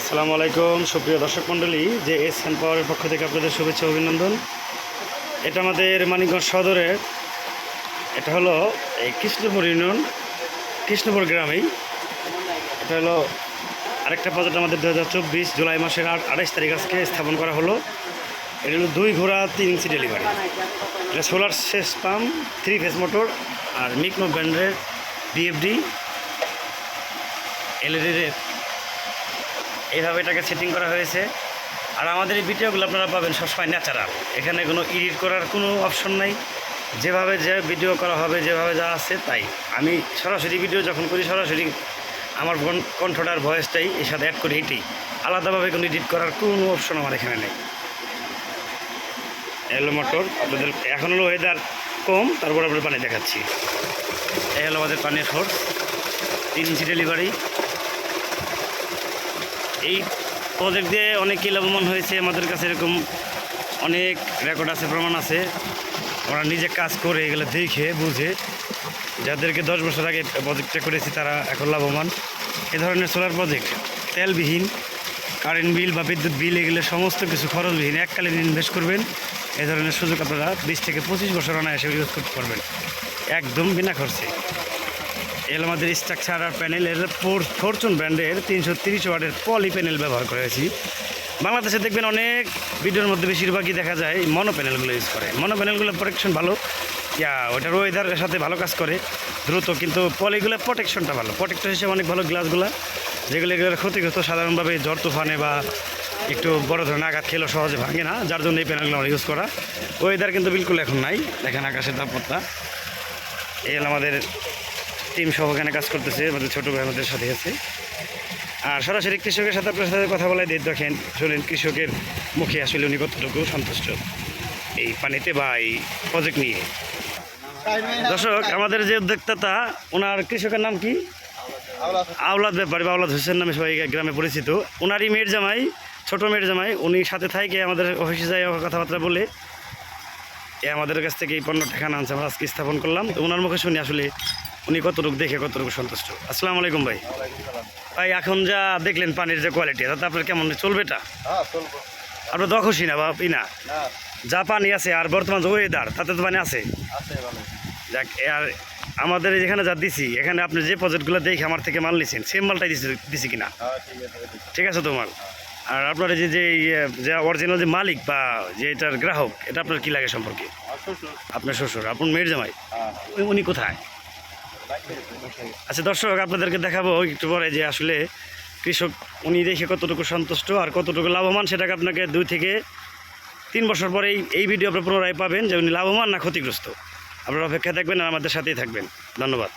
আসসালামু আলাইকুম সুপ্রিয় দর্শক মণ্ডলী, যে এস হ্যান্ড পাওয়ারের পক্ষ থেকে আপনাদের শুভেচ্ছা অভিনন্দন। এটা আমাদের মানিকগঞ্জ সদরের, এটা হলো এই কৃষ্ণপুর ইউনিয়ন, কৃষ্ণপুর গ্রামেই। এটা হলো আরেকটা প্রজেক্ট আমাদের 2024 জুলাই মাসের 28 তারিখ আজকে স্থাপন করা হলো। এটা হলো 2 ঘোড়া 3 ইঞ্চি ডেলিভারি। এটা সোলার সেচ পাম্প, 3 ফেজ মোটর আর মিকনো ব্র্যান্ডের বিএফডি এলইডির এইভাবে এটাকে সেটিং করা হয়েছে। আর আমাদের এই ভিডিওগুলো আপনারা পাবেন সবসময় ন্যাচারাল, এখানে কোনো এডিট করার কোনো অপশন নাই। যেভাবে যে ভিডিও করা হবে, যেভাবে যা আছে তাই। আমি সরাসরি ভিডিও যখন করি সরাসরি আমার কণ্ঠটার ভয়েসটাই এর সাথে অ্যাড করি, এটাই। আলাদাভাবে কোনো এডিট করার কোনো অপশন আমার এখানে নেই। এলো মোটর আপনাদের এখন হলো ওয়েদার কম, তারপর আপনাদের পানি দেখাচ্ছি। এই হলো আমাদের পানির সোর্স, 3 ইঞ্চি ডেলিভারি। এই প্রজেক্ট দিয়ে অনেকেই লাভবান হয়েছে। আমাদের কাছে এরকম অনেক রেকর্ড আছে, প্রমাণ আছে। আমরা নিজে কাজ করে এগুলো দেখে বুঝে, যাদেরকে 10 বছর আগে প্রজেক্টটা করেছি তারা এখন লাভবান। এ ধরনের সোলার প্রজেক্ট তেলবিহীন, কারেন্ট বিল বা বিদ্যুৎ বিল এগুলো সমস্ত কিছু খরচবিহীন, এককালীন ইনভেস্ট করবেন। এ ধরনের সুযোগ আপনারা 20 থেকে 25 বছর অনায়াসে ইউজ করতে পারবেন একদম বিনা খরচে। এর আমাদের স্ট্রাকচার আর প্যানেল, এর ফরচুন ব্র্যান্ডের 330 ওয়াটের পলি প্যানেল ব্যবহার করেছি। বাংলাদেশে দেখবেন অনেক ভিডিওর মধ্যে বেশিরভাগই দেখা যায় মনো প্যানেলগুলো ইউজ করে। মনো প্যানেলগুলো প্রোটেকশন ভালো, ওটার ওয়েদারের সাথে ভালো কাজ করে দ্রুত, কিন্তু পলিগুলো প্রোটেকশনটা ভালো, প্রোটেক্টর হিসেবে অনেক ভালো গ্লাসগুলো, যেগুলো এগুলো ক্ষতিগ্রস্ত সাধারণভাবে ঝড় তুফানে বা একটু বড় ধরনের আঘাত খেলেও সহজে ভাঙে না, যার জন্য এই প্যানেলগুলো আমরা ইউজ করা। ওয়েদার কিন্তু বিলকুল এখন নাই, দেখেন আকাশের তাপমাত্রা। এই হলো আমাদের টিম সহ এখানে কাজ করতেছে, আমাদের ছোটো ভাই আমাদের সাথে আছে। আর সরাসরি কৃষকের সাথে আপনার সাথে কথা বলাই দিয়ে দেখেন, শুনেন কৃষকের মুখে আসলে উনি কতটুকু সন্তুষ্ট এই পানিতে বা এই প্রজেক্ট নিয়ে। দর্শক, আমাদের যে উদ্যোক্তা ওনার কৃষকের নাম কি? আওলাদ ব্যাপারী বা আওলাদ হোসেন নামে সবাই গ্রামে পরিচিত। ওনারই মেয়ের জামাই, ছোটো মেয়ের জামাই, উনি সাথে থাকে আমাদের অফিসে যায় কথাবার্তা বলে আমাদের কাছ থেকে এই পণ্যটা এখানে আনছে, আমরা আজকে স্থাপন করলাম। তো ওনার মুখে শুনি আসলে উনি কতটুকু দেখে কতটুকু সন্তুষ্ট। আসসালামু আলাইকুম ভাই। ভাই, এখন যা দেখলেন পানির যে কোয়ালিটি, তাতে আপনার কেমন চলবে? এটা আপনার দখ খুশি না বা না? যা পানি আছে আর বর্তমান যে ওয়েদার, তাতে তো পানি আছে। যাক, আর আমাদের যেখানে যা দিছি, এখানে আপনি যে প্রজেক্টগুলো দেখে আমার থেকে মাল নিয়েছেন, সেম মালটাই দিছি কিনা? ঠিক আছে তো মাল। আর আপনার যে যে অরিজিনাল যে মালিক বা যে এটার গ্রাহক, এটা আপনার কী লাগে সম্পর্কে? আপনার শ্বশুর, আপনার মেয়ের জামাই, উনি কোথায়? আচ্ছা দর্শক, আপনাদেরকে দেখাবো একটু পরে যে আসলে কৃষক উনি দেখে কতটুকু সন্তুষ্ট আর কতটুকু লাভবান, সেটাকে আপনাকে 2 থেকে 3 বছর পরে এই ভিডিও আপনার পুনরায় পাবেন যে উনি লাভবান না ক্ষতিগ্রস্ত। আপনারা অপেক্ষায় থাকবেন আর আমাদের সাথেই থাকবেন। ধন্যবাদ।